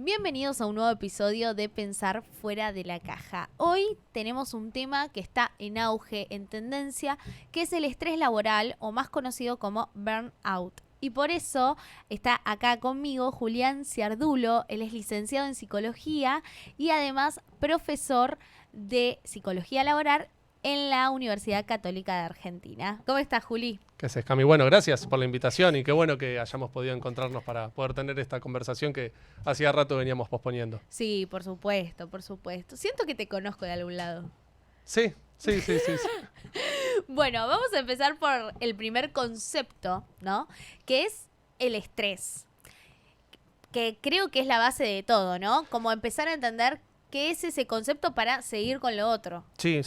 Bienvenidos a un nuevo episodio de Pensar Fuera de la Caja. Hoy tenemos un tema que está en auge, en tendencia, que es el estrés laboral o más conocido como burnout. Y por eso está acá conmigo Julián Ciardulo. Él es licenciado en psicología y además profesor de psicología laboral en la Universidad Católica de Argentina. ¿Cómo estás, Juli? ¿Qué haces, Cami? Bueno, gracias por la invitación y qué bueno que hayamos podido encontrarnos para poder tener esta conversación que hacía rato veníamos posponiendo. Sí, por supuesto, por supuesto. Siento que te conozco de algún lado. Sí. Bueno, vamos a empezar por el primer concepto, ¿no? Que es el estrés. Que creo que es la base de todo, ¿no? Como empezar a entender qué es ese concepto para seguir con lo otro. Sí.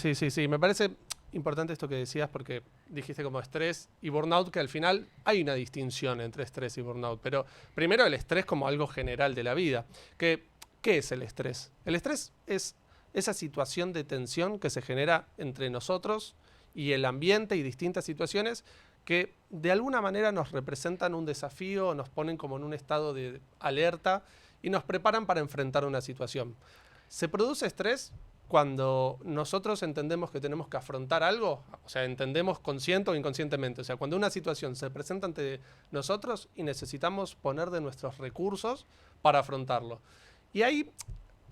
Me parece importante esto que decías porque dijiste como estrés y burnout, que al final hay una distinción entre estrés y burnout. Pero primero el estrés como algo general de la vida. ¿Qué es el estrés? El estrés es esa situación de tensión que se genera entre nosotros y el ambiente y distintas situaciones que de alguna manera nos representan un desafío, nos ponen como en un estado de alerta y nos preparan para enfrentar una situación. Se produce estrés cuando nosotros entendemos que tenemos que afrontar algo, o sea, entendemos consciente o inconscientemente, o sea, cuando una situación se presenta ante nosotros y necesitamos poner de nuestros recursos para afrontarlo. Y ahí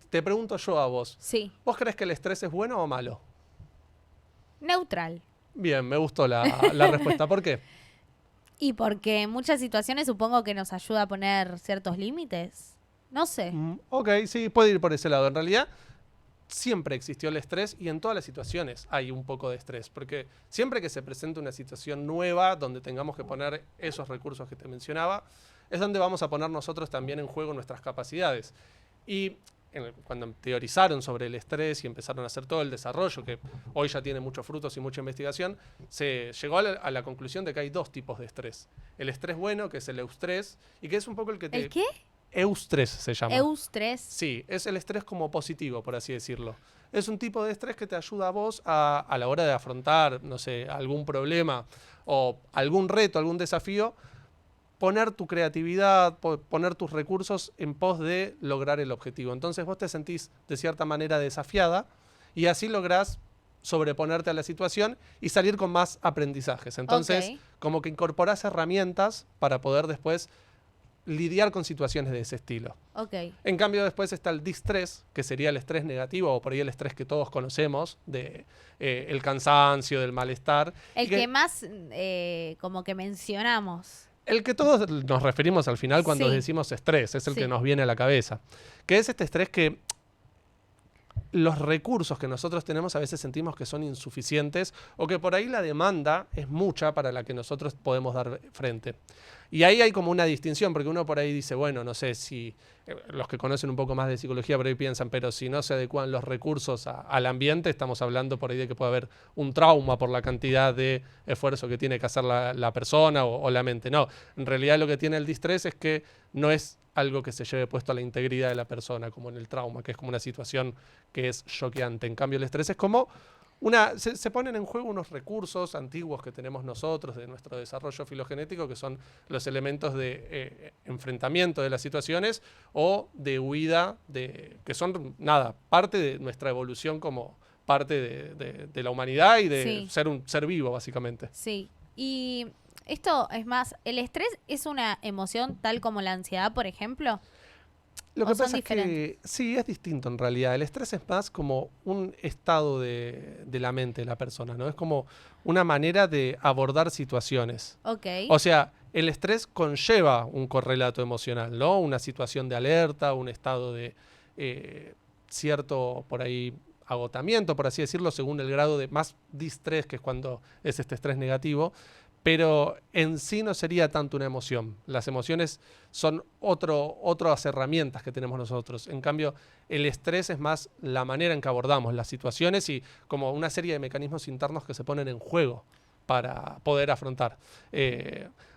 te pregunto yo a vos, Sí. ¿vos crees que el estrés es bueno o malo? Neutral. Bien, me gustó la respuesta. ¿Por qué? Y porque en muchas situaciones supongo que nos ayuda a poner ciertos límites. No sé. Ok, sí, puede ir por ese lado. En realidad, siempre existió el estrés y en todas las situaciones hay un poco de estrés, porque siempre que se presenta una situación nueva donde tengamos que poner esos recursos que te mencionaba, es donde vamos a poner nosotros también en juego nuestras capacidades. Y cuando teorizaron sobre el estrés y empezaron a hacer todo el desarrollo, que hoy ya tiene muchos frutos y mucha investigación, se llegó a la conclusión de que hay dos tipos de estrés. El estrés bueno, que es el eustrés, y que es un poco el que te... ¿El qué? Eustrés se llama. Eustrés. Sí, es el estrés como positivo, por así decirlo. Es un tipo de estrés que te ayuda a vos a la hora de afrontar, no sé, algún problema o algún reto, algún desafío, poner tu creatividad, poner tus recursos en pos de lograr el objetivo. Entonces vos te sentís de cierta manera desafiada y así lográs sobreponerte a la situación y salir con más aprendizajes. Entonces, como que incorporás herramientas para poder después lidiar con situaciones de ese estilo. En cambio, después está el distrés, que sería el estrés negativo, o por ahí el estrés que todos conocemos, de el cansancio, del malestar. El que más como que mencionamos. El que todos nos referimos al final cuando Sí. decimos estrés, es el Sí. que nos viene a la cabeza. Que es este estrés que los recursos que nosotros tenemos a veces sentimos que son insuficientes o que por ahí la demanda es mucha para la que nosotros podemos dar frente. Y ahí hay como una distinción, porque uno por ahí dice, bueno, no sé si los que conocen un poco más de psicología por ahí piensan, pero si no se adecuan los recursos al ambiente, estamos hablando por ahí de que puede haber un trauma por la cantidad de esfuerzo que tiene que hacer la persona o la mente. No, en realidad lo que tiene el distrés es que no es algo que se lleve puesto a la integridad de la persona, como en el trauma, que es como una situación que es choqueante. En cambio, el estrés es como se ponen en juego unos recursos antiguos que tenemos nosotros de nuestro desarrollo filogenético, que son los elementos de enfrentamiento de las situaciones o de huida, que son, parte de nuestra evolución como parte de la humanidad y de ser un ser vivo, básicamente. Sí, y esto es más, ¿el estrés es una emoción tal como la ansiedad, por ejemplo? Lo que pasa es que sí, es distinto en realidad. El estrés es más como un estado de la mente de la persona, ¿no? Es como una manera de abordar situaciones. O sea, el estrés conlleva un correlato emocional, ¿no? Una situación de alerta, un estado de cierto, por ahí, agotamiento, por así decirlo, según el grado de más distrés, que es cuando es este estrés negativo. Pero en sí no sería tanto una emoción. Las emociones son otras herramientas que tenemos nosotros. En cambio, el estrés es más la manera en que abordamos las situaciones y como una serie de mecanismos internos que se ponen en juego para poder afrontar.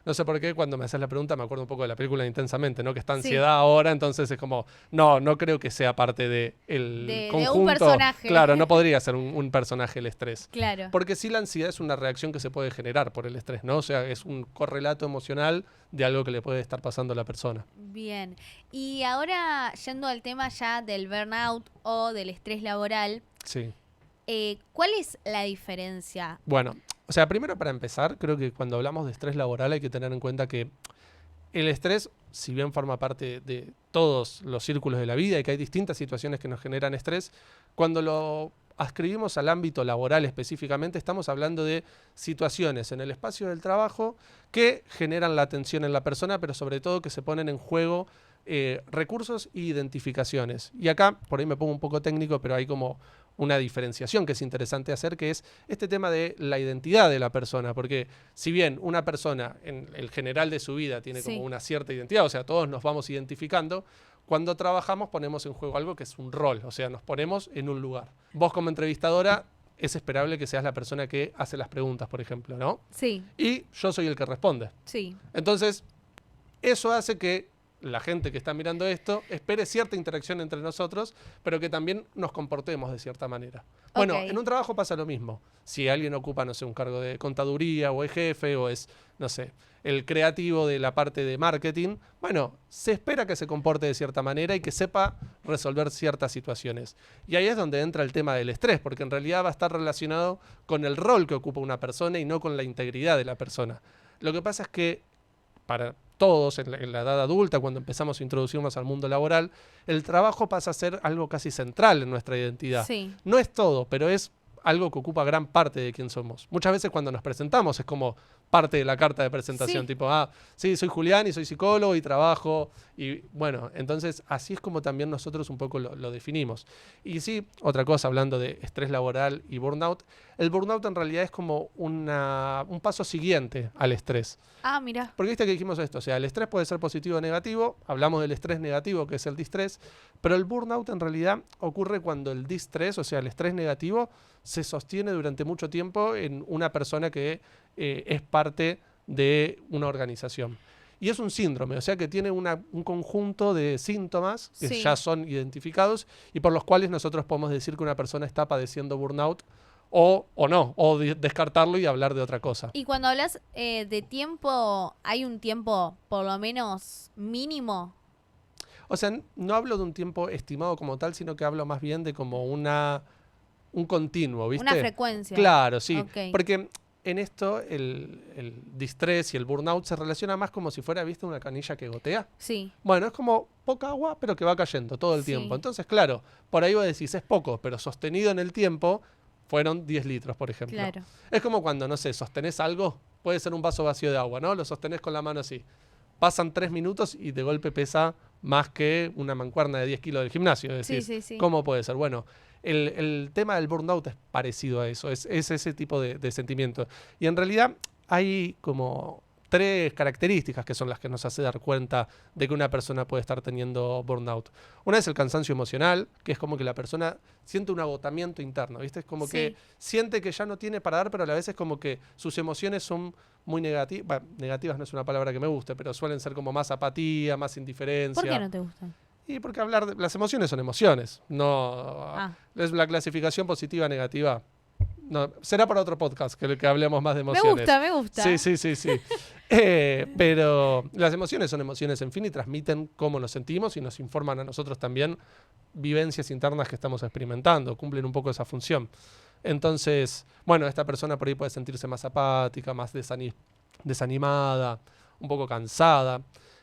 No sé por qué cuando me haces la pregunta me acuerdo un poco de la película Intensamente, ¿no? Que está ansiedad ahora, entonces es como, no creo que sea parte del conjunto. De un personaje. Claro, no podría ser un personaje el estrés. Claro. Porque sí la ansiedad es una reacción que se puede generar por el estrés, ¿no? O sea, es un correlato emocional de algo que le puede estar pasando a la persona. Bien. Y ahora, yendo al tema ya del burnout o del estrés laboral, Sí. ¿cuál es la diferencia? Bueno, o sea, primero para empezar, creo que cuando hablamos de estrés laboral hay que tener en cuenta que el estrés, si bien forma parte de todos los círculos de la vida y que hay distintas situaciones que nos generan estrés, cuando lo adscribimos al ámbito laboral específicamente, estamos hablando de situaciones en el espacio del trabajo que generan la tensión en la persona, pero sobre todo que se ponen en juego recursos e identificaciones. Y acá, por ahí me pongo un poco técnico, pero hay como una diferenciación que es interesante hacer, que es este tema de la identidad de la persona, porque si bien una persona en el general de su vida tiene como una cierta identidad, o sea, todos nos vamos identificando, cuando trabajamos ponemos en juego algo que es un rol, o sea, nos ponemos en un lugar. Vos como entrevistadora es esperable que seas la persona que hace las preguntas, por ejemplo, ¿no? Sí. Y yo soy el que responde. Sí. Entonces, eso hace que la gente que está mirando esto espere cierta interacción entre nosotros, pero que también nos comportemos de cierta manera. Bueno, en un trabajo pasa lo mismo. Si alguien ocupa, no sé, un cargo de contaduría o es jefe o es, no sé, el creativo de la parte de marketing, bueno, se espera que se comporte de cierta manera y que sepa resolver ciertas situaciones. Y ahí es donde entra el tema del estrés, porque en realidad va a estar relacionado con el rol que ocupa una persona y no con la integridad de la persona. Lo que pasa es que para todos en la edad adulta, cuando empezamos a introducirnos al mundo laboral, el trabajo pasa a ser algo casi central en nuestra identidad. Sí. No es todo, pero es algo que ocupa gran parte de quién somos. Muchas veces cuando nos presentamos es como parte de la carta de presentación, tipo, sí, soy Julián y soy psicólogo y trabajo, y bueno, entonces así es como también nosotros un poco lo definimos. Y sí, otra cosa, hablando de estrés laboral y burnout, el burnout en realidad es como un paso siguiente al estrés. Ah, mira. Porque viste que dijimos esto, o sea, el estrés puede ser positivo o negativo, hablamos del estrés negativo, que es el distrés, pero el burnout en realidad ocurre cuando el distrés, o sea, el estrés negativo, se sostiene durante mucho tiempo en una persona que es parte de una organización. Y es un síndrome, o sea que tiene un conjunto de síntomas que ya son identificados y por los cuales nosotros podemos decir que una persona está padeciendo burnout o no, o descartarlo y hablar de otra cosa. Y cuando hablas de tiempo, ¿hay un tiempo por lo menos mínimo? O sea, no hablo de un tiempo estimado como tal, sino que hablo más bien de como un continuo, ¿viste? Una frecuencia. Claro, sí. Okay. Porque en esto el distrés y el burnout se relaciona más como si fuera, ¿viste? Una canilla que gotea. Sí. Bueno, es como poca agua, pero que va cayendo todo el tiempo. Entonces, claro, por ahí vos decís, es poco, pero sostenido en el tiempo fueron 10 litros, por ejemplo. Claro. Es como cuando, no sé, sostenés algo, puede ser un vaso vacío de agua, ¿no? Lo sostenés con la mano así. Pasan 3 minutos y de golpe pesa más que una mancuerna de 10 kilos del gimnasio. Decís, sí. ¿cómo puede ser? Bueno, el tema del burnout es parecido a eso, es ese tipo de sentimiento. Y en realidad hay como 3 características que son las que nos hace dar cuenta de que una persona puede estar teniendo burnout. Una es el cansancio emocional, que es como que la persona siente un agotamiento interno, ¿viste? Es como que siente que ya no tiene para dar, pero a la vez es como que sus emociones son muy negativas. Bueno, negativas no es una palabra que me guste, pero suelen ser como más apatía, más indiferencia. ¿Por qué no te gustan? Y porque hablar de las emociones son emociones, no es la clasificación positiva negativa. No, será para otro podcast que hablemos más de emociones. Me gusta. Sí. Pero las emociones son emociones, en fin, y transmiten cómo nos sentimos y nos informan a nosotros también vivencias internas que estamos experimentando, cumplen un poco esa función. Entonces, bueno, esta persona por ahí puede sentirse más apática, más desanimada, un poco cansada.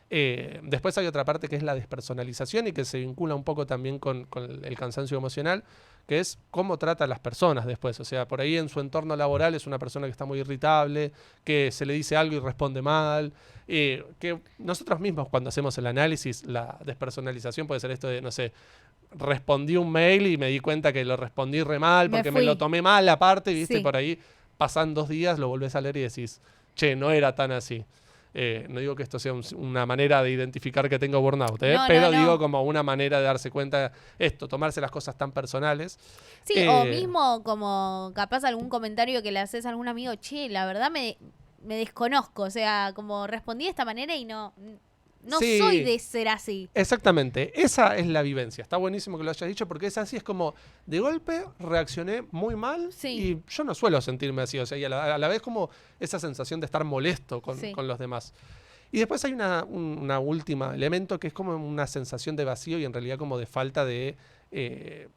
Después hay otra parte que es la despersonalización y que se vincula un poco también con el cansancio emocional, que es cómo trata a las personas después. O sea, por ahí en su entorno laboral es una persona que está muy irritable, que se le dice algo y responde mal, que nosotros mismos cuando hacemos el análisis, la despersonalización puede ser esto de, no sé, respondí un mail y me di cuenta que lo respondí re mal porque me lo tomé mal aparte, ¿viste? Y por ahí pasan 2 días, lo volvés a leer y decís, che, no era tan así. No digo que esto sea una manera de identificar que tengo burnout, No, pero no, no. digo como una manera de darse cuenta esto, tomarse las cosas tan personales. Sí, o mismo como capaz algún comentario que le haces a algún amigo, che, la verdad me desconozco, o sea, como respondí de esta manera y no soy Sí, de ser así. exactamente, esa es la vivencia. Está buenísimo que lo hayas dicho porque es así, es como de golpe reaccioné muy mal Sí. y yo no suelo sentirme así, o sea, y a la vez como esa sensación de estar molesto Sí. con los demás. Y después hay una última elemento que es como una sensación de vacío y en realidad como de falta de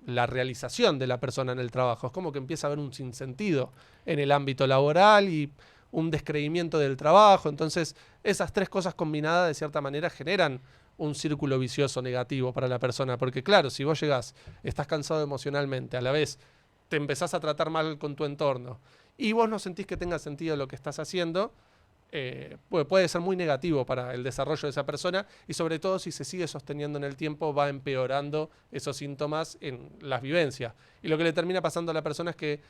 la realización de la persona en el trabajo. Es como que empieza a haber un sinsentido en el ámbito laboral y un descreimiento del trabajo. Entonces, esas tres cosas combinadas de cierta manera generan un círculo vicioso negativo para la persona. Porque claro, si vos llegás, estás cansado emocionalmente, a la vez te empezás a tratar mal con tu entorno y vos no sentís que tenga sentido lo que estás haciendo, puede ser muy negativo para el desarrollo de esa persona y sobre todo si se sigue sosteniendo en el tiempo va empeorando esos síntomas en las vivencias. Y lo que le termina pasando a la persona es que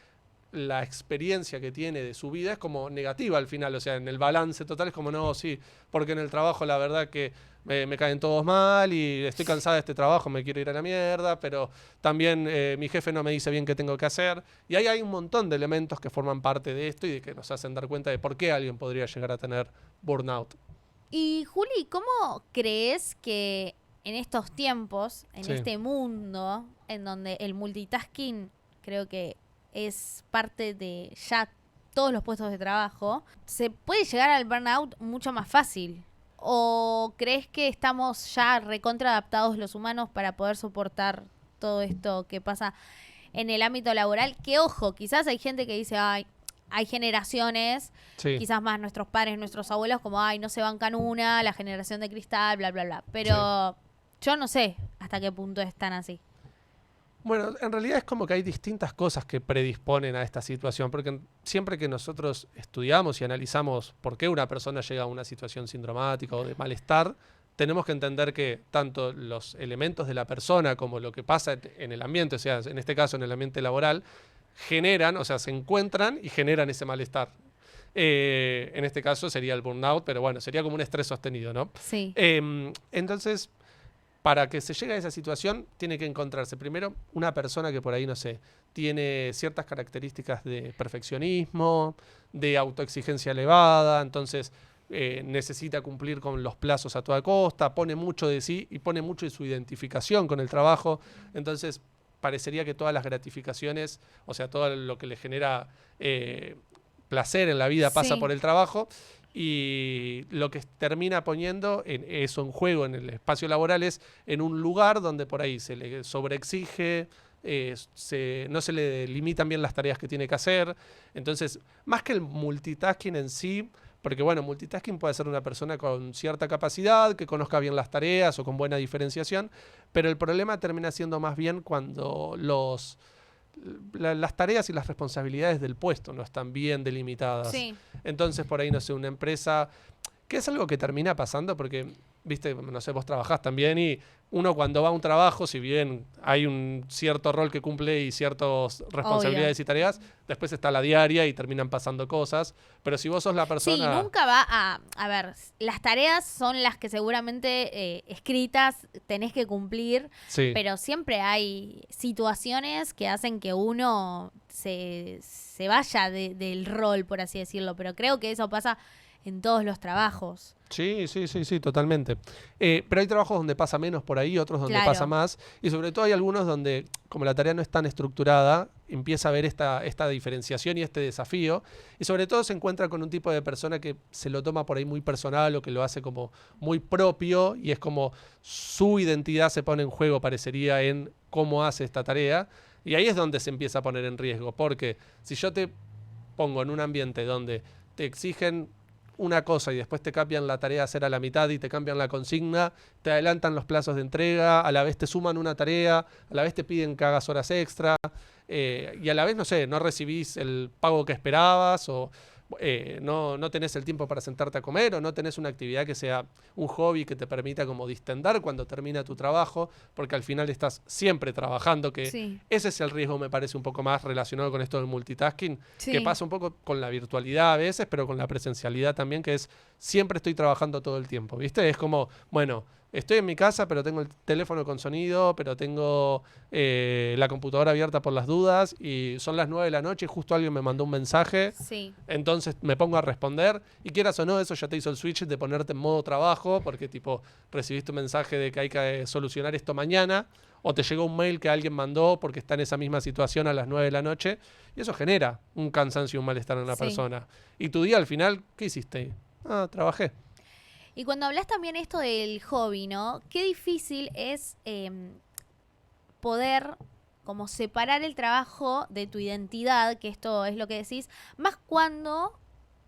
la experiencia que tiene de su vida es como negativa al final, o sea, en el balance total es como, no, sí, porque en el trabajo la verdad que me caen todos mal y estoy cansada de este trabajo, me quiero ir a la mierda, pero también mi jefe no me dice bien qué tengo que hacer. Y ahí hay un montón de elementos que forman parte de esto y de que nos hacen dar cuenta de por qué alguien podría llegar a tener burnout. Y Juli, ¿cómo crees que en estos tiempos, en Sí. este mundo, en donde el multitasking creo que es parte de ya todos los puestos de trabajo, se puede llegar al burnout mucho más fácil? ¿O crees que estamos ya recontra adaptados los humanos para poder soportar todo esto que pasa en el ámbito laboral? Que ojo, quizás hay gente que dice, ay, hay generaciones, Sí. quizás más nuestros padres, nuestros abuelos, como, ay, no se bancan una, la generación de cristal, bla, bla, bla. Pero yo no sé hasta qué punto están así. Bueno, en realidad es como que hay distintas cosas que predisponen a esta situación, porque siempre que nosotros estudiamos y analizamos por qué una persona llega a una situación sindromática o de malestar, tenemos que entender que tanto los elementos de la persona como lo que pasa en el ambiente, o sea, en este caso en el ambiente laboral, generan, o sea, se encuentran y generan ese malestar. En este caso sería el burnout, pero bueno, sería como un estrés sostenido, ¿no? Sí. Entonces, para que se llegue a esa situación, tiene que encontrarse primero una persona que por ahí, no sé, tiene ciertas características de perfeccionismo, de autoexigencia elevada, entonces necesita cumplir con los plazos a toda costa, pone mucho de sí y pone mucho de su identificación con el trabajo, entonces parecería que todas las gratificaciones, o sea, todo lo que le genera placer en la vida pasa Sí. por el trabajo y lo que termina poniendo eso en juego en el espacio laboral es en un lugar donde por ahí se le sobreexige, no se le limitan bien las tareas que tiene que hacer. Entonces, más que el multitasking en sí, porque bueno, multitasking puede ser una persona con cierta capacidad, que conozca bien las tareas o con buena diferenciación, pero el problema termina siendo más bien cuando las tareas y las responsabilidades del puesto no están bien delimitadas. Sí. Entonces, por ahí, no sé, una empresa, que es algo que termina pasando porque, viste, no sé, vos trabajás también y uno cuando va a un trabajo, si bien hay un cierto rol que cumple y ciertas responsabilidades y tareas, después está la diaria y terminan pasando cosas. Pero si vos sos la persona... Sí, nunca va a ver, las tareas son las que seguramente escritas tenés que cumplir, Sí. pero siempre hay situaciones que hacen que uno se vaya del rol, por así decirlo, pero creo que eso pasa en todos los trabajos. Sí, totalmente. Pero hay trabajos donde pasa menos por ahí, otros donde Claro. pasa más. Y sobre todo hay algunos donde, como la tarea no es tan estructurada, empieza a haber esta diferenciación y este desafío. Y sobre todo se encuentra con un tipo de persona que se lo toma por ahí muy personal o que lo hace como muy propio y es como su identidad se pone en juego, parecería, en cómo hace esta tarea. Y ahí es donde se empieza a poner en riesgo. Porque si yo te pongo en un ambiente donde te exigen una cosa y después te cambian la tarea a hacer a la mitad y te cambian la consigna, te adelantan los plazos de entrega, a la vez te suman una tarea, a la vez te piden que hagas horas extra y a la vez, no sé, no recibís el pago que esperabas o no tenés el tiempo para sentarte a comer o no tenés una actividad que sea un hobby que te permita como distender cuando termina tu trabajo, porque al final estás siempre trabajando, que Sí. ese es el riesgo, me parece un poco más relacionado con esto del multitasking, Sí. que pasa un poco con la virtualidad a veces, pero con la presencialidad también, que es siempre estoy trabajando todo el tiempo, ¿viste? Es como, bueno, estoy en mi casa, pero tengo el teléfono con sonido, pero tengo la computadora abierta por las dudas y son las 9 de la noche y justo alguien me mandó un mensaje. Sí. Entonces me pongo a responder y quieras o no, eso ya te hizo el switch de ponerte en modo trabajo porque tipo recibiste un mensaje de que hay que solucionar esto mañana o te llegó un mail que alguien mandó porque está en esa misma situación a las 9 de la noche y eso genera un cansancio y un malestar en la Sí. persona. Y tu día al final, ¿qué hiciste? Ah, trabajé. Y cuando hablas también esto del hobby, ¿no? Qué difícil es poder como separar el trabajo de tu identidad, que esto es lo que decís, más cuando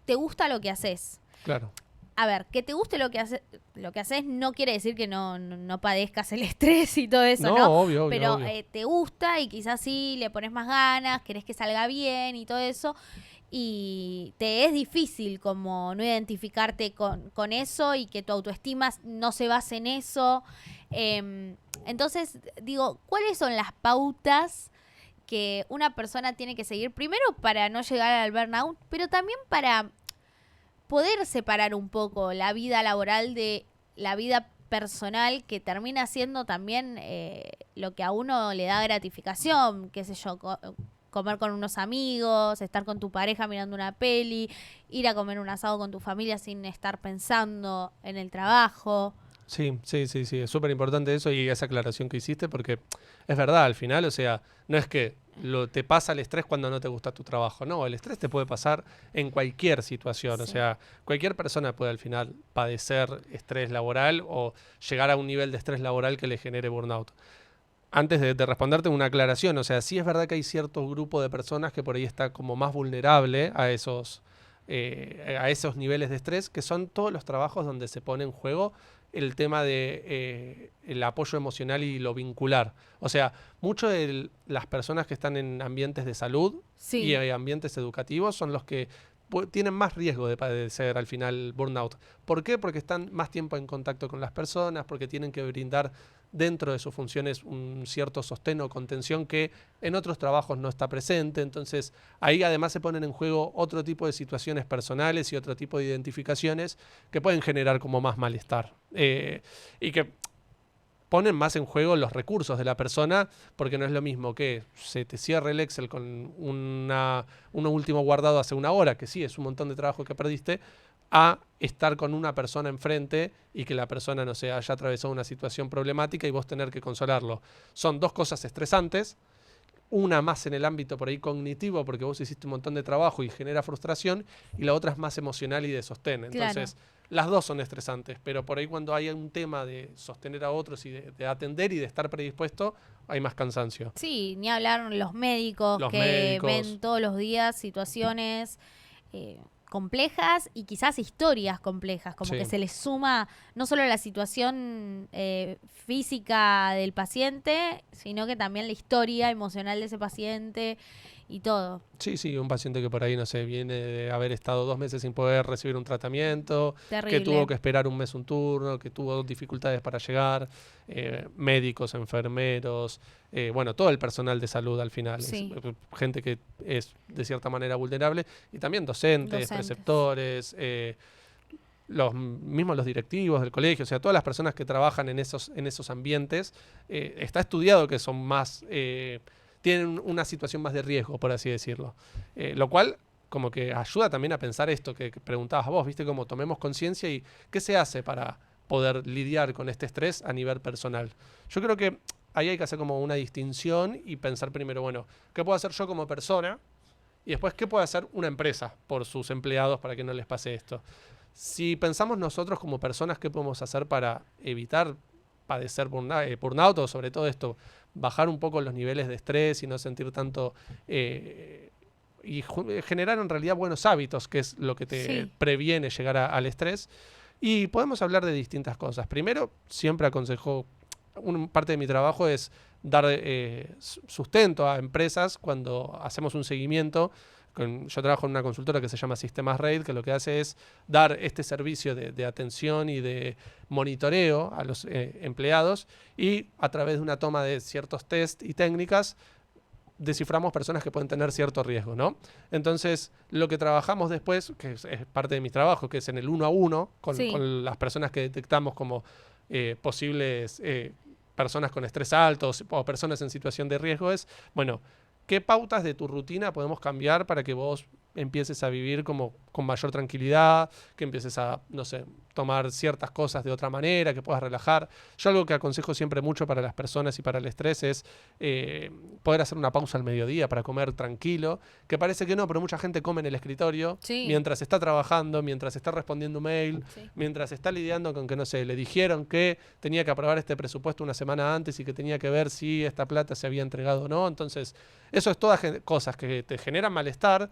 te gusta lo que haces. Claro. A ver, que te guste lo que haces no quiere decir que no padezcas el estrés y todo eso, No, ¿no? obvio, obvio, Pero obvio. te gusta y quizás sí le pones más ganas, querés que salga bien y todo eso. Y te es difícil como no identificarte con eso y que tu autoestima no se base en eso. Entonces, digo, ¿cuáles son las pautas que una persona tiene que seguir? Primero para no llegar al burnout, pero también para poder separar un poco la vida laboral de la vida personal, que termina siendo también lo que a uno le da gratificación, qué sé yo, comer con unos amigos, estar con tu pareja mirando una peli, ir a comer un asado con tu familia sin estar pensando en el trabajo. Sí, sí, sí, sí, es súper importante eso y esa aclaración que hiciste porque es verdad, al final, o sea, no es que te pasa el estrés cuando no te gusta tu trabajo, no, el estrés te puede pasar en cualquier situación, o Sí. sea, cualquier persona puede al final padecer estrés laboral o llegar a un nivel de estrés laboral que le genere burnout. Antes de responderte una aclaración, o sea, sí es verdad que hay cierto grupo de personas que por ahí está como más vulnerable a esos niveles de estrés, que son todos los trabajos donde se pone en juego el tema de el apoyo emocional y lo vincular. O sea, mucho de las personas que están en ambientes de salud Sí. y ambientes educativos son los que tienen más riesgo de padecer al final burnout. ¿Por qué? Porque están más tiempo en contacto con las personas, porque tienen que brindar dentro de sus funciones un cierto sostén o contención que en otros trabajos no está presente. Entonces, ahí además se ponen en juego otro tipo de situaciones personales y otro tipo de identificaciones que pueden generar como más malestar. Y que ponen más en juego los recursos de la persona, porque no es lo mismo que se te cierre el Excel con un último guardado hace una hora, que sí, es un montón de trabajo que perdiste, a estar con una persona enfrente y que la persona, no sé, haya atravesado una situación problemática y vos tener que consolarlo. Son dos cosas estresantes, una más en el ámbito por ahí cognitivo, porque vos hiciste un montón de trabajo y genera frustración, y la otra es más emocional y de sostén. Entonces, Claro. las dos son estresantes, pero por ahí cuando hay un tema de sostener a otros y de atender y de estar predispuesto, hay más cansancio. Sí, ni hablar los médicos Los que médicos. ven todos los días situaciones complejas y quizás historias complejas, como Sí. que se les suma no solo la situación física del paciente, sino que también la historia emocional de ese paciente y todo. Sí, sí, un paciente que por ahí, no sé, viene de haber estado 2 meses sin poder recibir un tratamiento, Terrible. que tuvo que esperar un mes un turno, que tuvo dificultades para llegar, médicos, enfermeros, bueno, todo el personal de salud al final, Sí. gente que es de cierta manera vulnerable, y también docentes. Preceptores, los directivos del colegio, o sea, todas las personas que trabajan en esos ambientes, está estudiado que son más, tienen una situación más de riesgo, por así decirlo. Lo cual como que ayuda también a pensar esto que preguntabas vos, ¿viste? Como tomemos conciencia y qué se hace para poder lidiar con este estrés a nivel personal. Yo creo que ahí hay que hacer como una distinción y pensar primero, bueno, ¿qué puedo hacer yo como persona? Y después, ¿qué puede hacer una empresa por sus empleados para que no les pase esto? Si pensamos nosotros como personas, ¿qué podemos hacer para evitar padecer burnout o sobre todo esto, bajar un poco los niveles de estrés y no sentir tanto y generar en realidad buenos hábitos, que es lo que te previene llegar al estrés? Y podemos hablar de distintas cosas. Primero, siempre aconsejo, parte de mi trabajo es dar sustento a empresas cuando hacemos un seguimiento yo trabajo en una consultora que se llama Sistemas RAID, que lo que hace es dar este servicio de atención y de monitoreo a los empleados, y a través de una toma de ciertos test y técnicas desciframos personas que pueden tener cierto riesgo, ¿no? Entonces, lo que trabajamos después, que es parte de mi trabajo, que es en el 1 a 1 con las personas que detectamos como posibles personas con estrés alto o personas en situación de riesgo, es, bueno, ¿qué pautas de tu rutina podemos cambiar para que vos empieces a vivir como con mayor tranquilidad, que empieces a, no sé, tomar ciertas cosas de otra manera, que puedas relajar? Yo algo que aconsejo siempre mucho para las personas y para el estrés es poder hacer una pausa al mediodía para comer tranquilo, que parece que no, pero mucha gente come en el escritorio, mientras está trabajando, mientras está respondiendo un mail, mientras está lidiando con que, no sé, le dijeron que tenía que aprobar este presupuesto una semana antes y que tenía que ver si esta plata se había entregado o no. Entonces, eso es todas cosas que te generan malestar,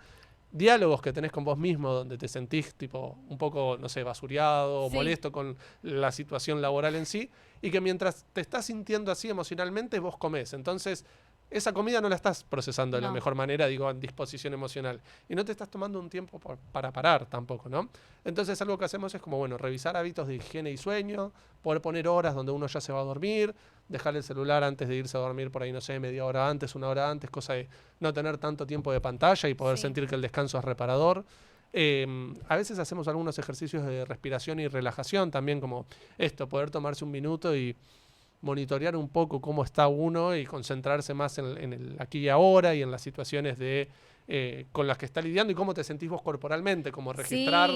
diálogos que tenés con vos mismo donde te sentís tipo un poco, no sé, basureado o molesto con la situación laboral en sí, y que mientras te estás sintiendo así emocionalmente, vos comés. Entonces, esa comida no la estás procesando de la mejor manera, digo, en disposición emocional. Y no te estás tomando un tiempo para parar tampoco, ¿no? Entonces, algo que hacemos es como, bueno, revisar hábitos de higiene y sueño, poder poner horas donde uno ya se va a dormir, dejar el celular antes de irse a dormir por ahí, no sé, media hora antes, una hora antes, cosa de no tener tanto tiempo de pantalla y poder sentir que el descanso es reparador. A veces hacemos algunos ejercicios de respiración y relajación también, como esto, poder tomarse un minuto y monitorear un poco cómo está uno y concentrarse más en el aquí y ahora y en las situaciones con las que está lidiando y cómo te sentís vos corporalmente, como registrar,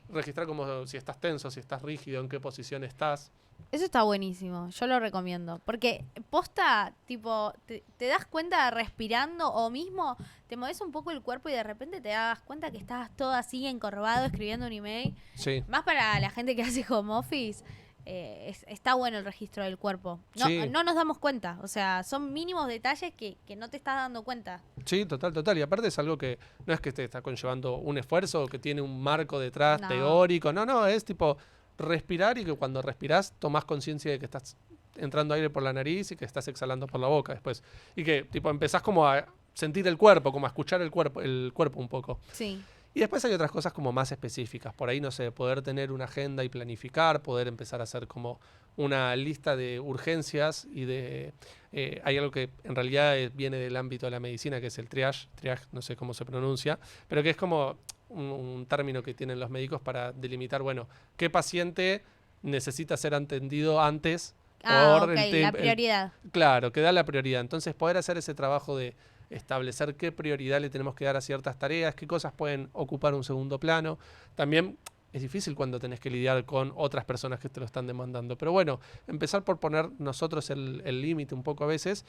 registrar como si estás tenso, si estás rígido, en qué posición estás. Eso está buenísimo, yo lo recomiendo. Porque posta, tipo, te das cuenta respirando o mismo te mueves un poco el cuerpo y de repente te das cuenta que estás todo así encorvado escribiendo un email. Sí. Más para la gente que hace home office, está bueno el registro del cuerpo. No nos damos cuenta, o sea, son mínimos detalles que no te estás dando cuenta. Sí, total. Y aparte es algo que no es que te está conllevando un esfuerzo o que tiene un marco detrás teórico. No, es tipo respirar, y que cuando respirás tomás conciencia de que estás entrando aire por la nariz y que estás exhalando por la boca después. Y que tipo empezás como a sentir el cuerpo, como a escuchar el cuerpo un poco. Sí. Y después hay otras cosas como más específicas. Por ahí, no sé, poder tener una agenda y planificar, poder empezar a hacer como una lista de urgencias y de... hay algo que en realidad viene del ámbito de la medicina, que es el triage, no sé cómo se pronuncia, pero que es como un término que tienen los médicos para delimitar, bueno, qué paciente necesita ser atendido antes por la prioridad. Claro, que da la prioridad. Entonces, poder hacer ese trabajo de establecer qué prioridad le tenemos que dar a ciertas tareas, qué cosas pueden ocupar un segundo plano. También es difícil cuando tenés que lidiar con otras personas que te lo están demandando. Pero bueno, empezar por poner nosotros el límite un poco a veces,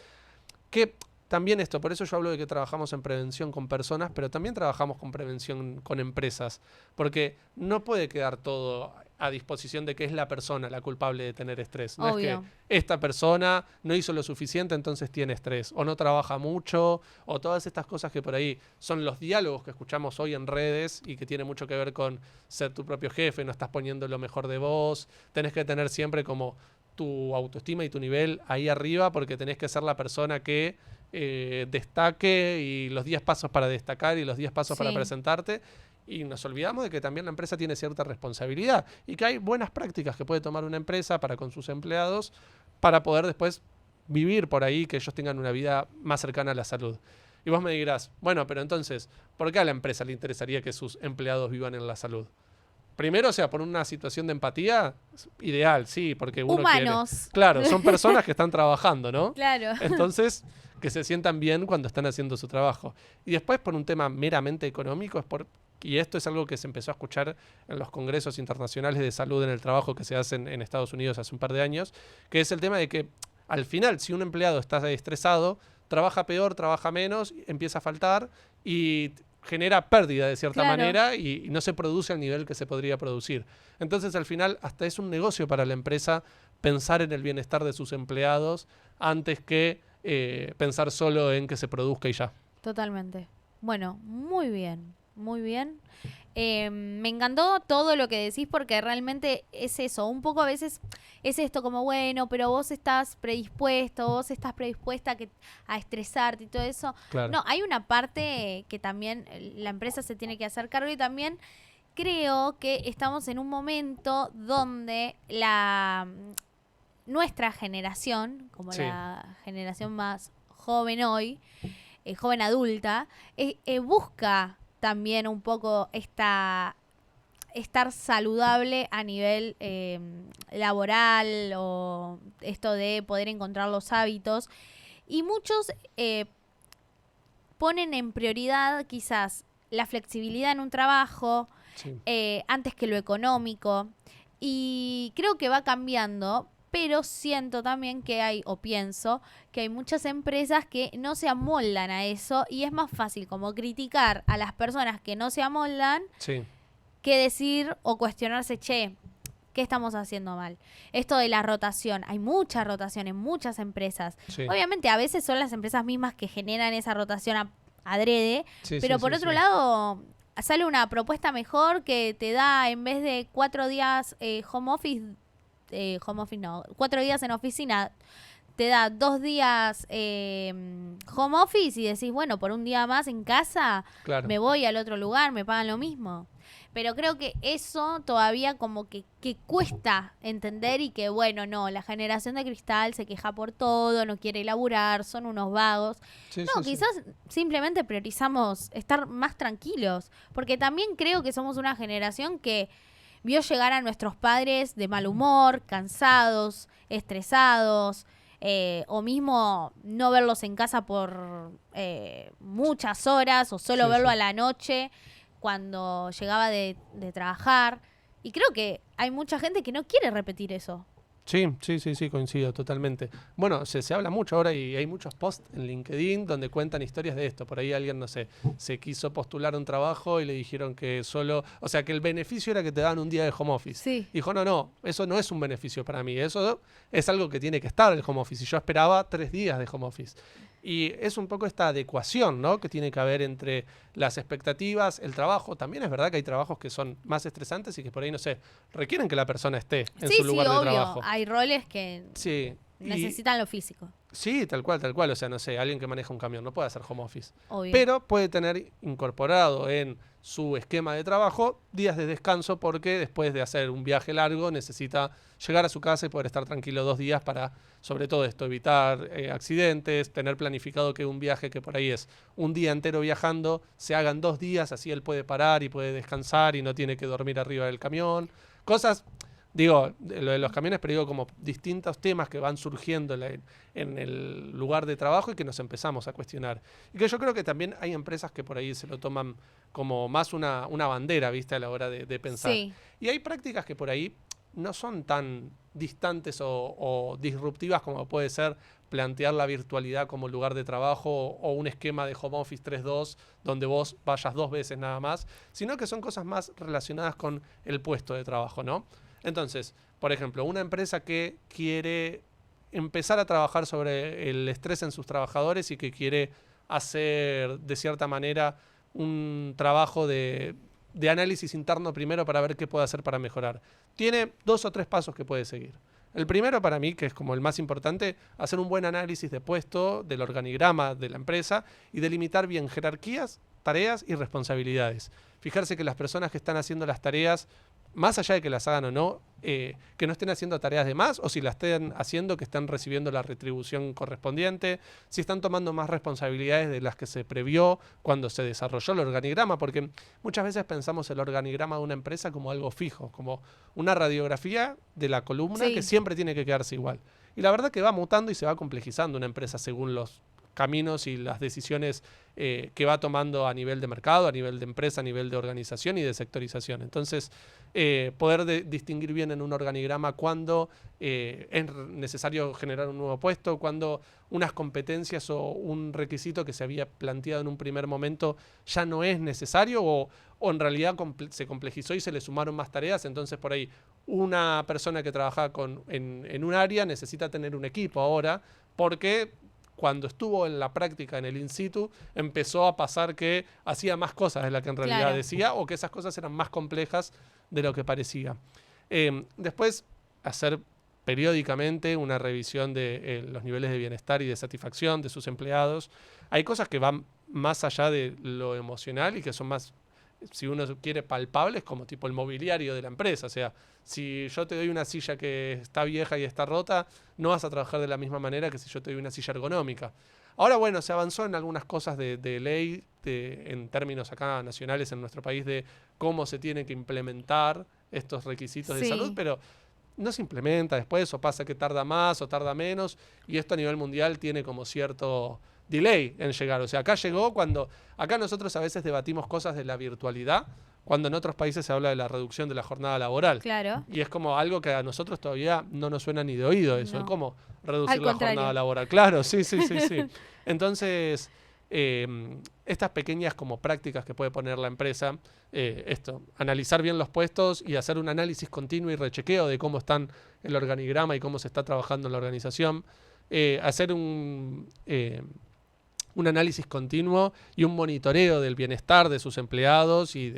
que también esto, por eso yo hablo de que trabajamos en prevención con personas, pero también trabajamos con prevención con empresas, porque no puede quedar todo a disposición de que es la persona la culpable de tener estrés. No Obvio. es que esta persona no hizo lo suficiente, entonces tiene estrés, o no trabaja mucho, o todas estas cosas que por ahí son los diálogos que escuchamos hoy en redes y que tiene mucho que ver con ser tu propio jefe, no estás poniendo lo mejor de vos, tenés que tener siempre como tu autoestima y tu nivel ahí arriba, porque tenés que ser la persona que destaque, y los 10 pasos para destacar y los 10 pasos para presentarte. Y nos olvidamos de que también la empresa tiene cierta responsabilidad y que hay buenas prácticas que puede tomar una empresa para con sus empleados para poder después vivir por ahí, que ellos tengan una vida más cercana a la salud. Y vos me dirás, bueno, pero entonces, ¿por qué a la empresa le interesaría que sus empleados vivan en la salud? Primero, o sea, por una situación de empatía, ideal, sí, porque uno humanos. Claro, son personas que están trabajando, ¿no? Claro. Entonces, que se sientan bien cuando están haciendo su trabajo. Y después, por un tema meramente económico, y esto es algo que se empezó a escuchar en los congresos internacionales de salud en el trabajo que se hacen en Estados Unidos hace un par de años, que es el tema de que al final, si un empleado está estresado, trabaja peor, trabaja menos, empieza a faltar y genera pérdida de cierta manera y no se produce al nivel que se podría producir. Entonces, al final, hasta es un negocio para la empresa pensar en el bienestar de sus empleados antes que pensar solo en que se produzca y ya. Totalmente. Bueno, muy bien. muy bien. Me encantó todo lo que decís porque realmente es eso, un poco a veces es esto como, bueno, pero vos estás predispuesto, vos estás predispuesta a estresarte y todo eso. Claro. No, hay una parte que también la empresa se tiene que hacer cargo y también creo que estamos en un momento donde nuestra generación, como Sí. la generación más joven hoy, joven adulta, busca también un poco estar saludable a nivel laboral o esto de poder encontrar los hábitos. Y muchos ponen en prioridad quizás la flexibilidad en un trabajo Sí. antes que lo económico. Y creo que va cambiando, pero siento también que hay, o pienso, que hay muchas empresas que no se amoldan a eso y es más fácil como criticar a las personas que no se amoldan Sí. que decir o cuestionarse, che, ¿qué estamos haciendo mal? Esto de la rotación, hay mucha rotación en muchas empresas. Sí. Obviamente a veces son las empresas mismas que generan esa rotación adrede, Sí, pero sí, por sí, otro sí. lado sale una propuesta mejor que te da en vez de 4 días home office no, 4 días en oficina, te da 2 días home office y decís, bueno, por un día más en casa Claro. me voy al otro lugar, me pagan lo mismo. Pero creo que eso todavía como que cuesta entender y que, bueno, no, la generación de cristal se queja por todo, no quiere laburar, son unos vagos. Sí, No, sí, sí. quizás simplemente priorizamos estar más tranquilos, porque también creo que somos una generación que vio llegar a nuestros padres de mal humor, cansados, estresados, o mismo no verlos en casa por muchas horas o solo Sí, verlo sí. a la noche cuando llegaba de trabajar. Y creo que hay mucha gente que no quiere repetir eso. Sí, sí, sí, sí, coincido totalmente. Bueno, se habla mucho ahora y hay muchos posts en LinkedIn donde cuentan historias de esto. Por ahí alguien, no sé, se quiso postular a un trabajo y le dijeron que solo, o sea, que el beneficio era que te daban un día de home office. Sí. Dijo, no, eso no es un beneficio para mí, eso es algo que tiene que estar el home office. Y yo esperaba 3 días de home office. Y es un poco esta adecuación, ¿no?, que tiene que haber entre las expectativas, el trabajo. También es verdad que hay trabajos que son más estresantes y que por ahí, no sé, requieren que la persona esté en Sí, su sí, lugar de obvio. trabajo. Hay roles que Sí, necesitan lo físico, sí, tal cual, tal cual. O sea, no sé, alguien que maneja un camión no puede hacer home office. obvio. Pero puede tener incorporado en su esquema de trabajo días de descanso porque después de hacer un viaje largo necesita llegar a su casa y poder estar tranquilo 2 días para, sobre todo esto, evitar accidentes, tener planificado que un viaje que por ahí es un día entero viajando, se hagan 2 días, así él puede parar y puede descansar y no tiene que dormir arriba del camión. Cosas, digo, lo de los camiones, pero digo como distintos temas que van surgiendo en el lugar de trabajo y que nos empezamos a cuestionar. Y que yo creo que también hay empresas que por ahí se lo toman como más una bandera, ¿viste?, a la hora de pensar. Sí. Y hay prácticas que por ahí no son tan distantes o disruptivas como puede ser plantear la virtualidad como lugar de trabajo o un esquema de home office 3-2 donde vos vayas 2 veces nada más, sino que son cosas más relacionadas con el puesto de trabajo, ¿no? Entonces, por ejemplo, una empresa que quiere empezar a trabajar sobre el estrés en sus trabajadores y que quiere hacer, de cierta manera, un trabajo de análisis interno primero para ver qué puede hacer para mejorar. Tiene 2 o 3 pasos que puede seguir. El primero para mí, que es como el más importante, hacer un buen análisis de puesto, del organigrama de la empresa y delimitar bien jerarquías, tareas y responsabilidades. Fijarse que las personas que están haciendo las tareas, más allá de que las hagan o no, que no estén haciendo tareas de más, o si las estén haciendo, que estén recibiendo la retribución correspondiente, si están tomando más responsabilidades de las que se previó cuando se desarrolló el organigrama, porque muchas veces pensamos el organigrama de una empresa como algo fijo, como una radiografía de la columna Sí. que siempre tiene que quedarse igual. Y la verdad que va mutando y se va complejizando una empresa según los caminos y las decisiones que va tomando a nivel de mercado, a nivel de empresa, a nivel de organización y de sectorización. Entonces, poder distinguir bien en un organigrama cuándo es necesario generar un nuevo puesto, cuándo unas competencias o un requisito que se había planteado en un primer momento ya no es necesario o en realidad se complejizó y se le sumaron más tareas. Entonces, por ahí, una persona que trabaja en un área necesita tener un equipo ahora porque cuando estuvo en la práctica en el in situ, empezó a pasar que hacía más cosas de las que en realidad Claro. decía, o que esas cosas eran más complejas de lo que parecía. Después, hacer periódicamente una revisión de los niveles de bienestar y de satisfacción de sus empleados. Hay cosas que van más allá de lo emocional y que son más, si uno quiere, palpables, como tipo el mobiliario de la empresa. O sea, si yo te doy una silla que está vieja y está rota, no vas a trabajar de la misma manera que si yo te doy una silla ergonómica. Ahora, bueno, se avanzó en algunas cosas de ley, en términos acá nacionales en nuestro país, de cómo se tienen que implementar estos requisitos de Sí. salud, pero no se implementa después, o pasa que tarda más o tarda menos, y esto a nivel mundial tiene como cierto delay en llegar. O sea, acá llegó cuando, acá nosotros a veces debatimos cosas de la virtualidad, cuando en otros países se habla de la reducción de la jornada laboral. Claro. Y es como algo que a nosotros todavía no nos suena ni de oído eso. No. ¿Cómo reducir Al la contrario. jornada laboral? Claro, sí. Entonces, estas pequeñas como prácticas que puede poner la empresa, analizar bien los puestos y hacer un análisis continuo y rechequeo de cómo están el organigrama y cómo se está trabajando en la organización, hacer un análisis continuo y un monitoreo del bienestar de sus empleados y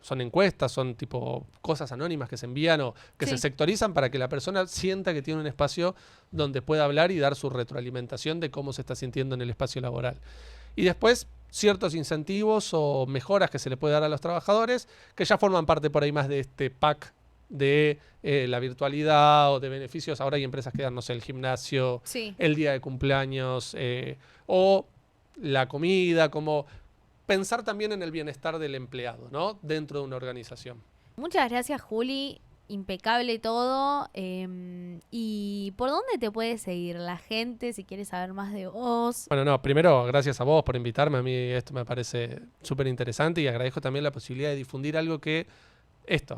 son encuestas, son tipo cosas anónimas que se envían o que Sí. se sectorizan para que la persona sienta que tiene un espacio donde pueda hablar y dar su retroalimentación de cómo se está sintiendo en el espacio laboral. Y después ciertos incentivos o mejoras que se le puede dar a los trabajadores que ya forman parte por ahí más de este pack de la virtualidad o de beneficios. Ahora hay empresas que dan, no sé, el gimnasio, Sí. el día de cumpleaños o la comida, como pensar también en el bienestar del empleado, ¿no? Dentro de una organización. Muchas gracias, Juli. Impecable todo. ¿Y por dónde te puede seguir la gente si quiere saber más de vos? Bueno, no, primero, gracias a vos por invitarme. A mí esto me parece súper interesante y agradezco también la posibilidad de difundir algo que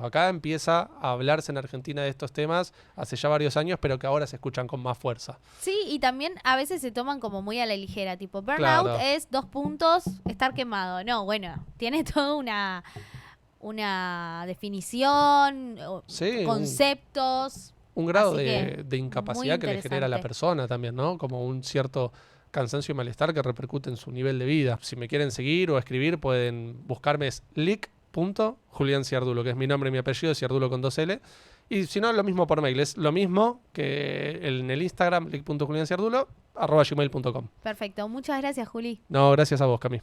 acá empieza a hablarse en Argentina de estos temas hace ya varios años, pero que ahora se escuchan con más fuerza. Sí, y también a veces se toman como muy a la ligera, tipo burnout Claro. es 2 puntos, estar quemado. No, bueno, tiene toda una definición, Sí, conceptos. un grado Así de que, incapacidad muy que le genera a la interesante. persona también, ¿no? Como un cierto cansancio y malestar que repercute en su nivel de vida. Si me quieren seguir o escribir, pueden buscarme, es lic.Julián Ciardulo, que es mi nombre y mi apellido, Ciardulo con 2 L. Y si no, lo mismo por mail, es lo mismo que en el Instagram, lic.julianciardulo, @gmail.com. Perfecto, muchas gracias, Juli. No, gracias a vos, Cami.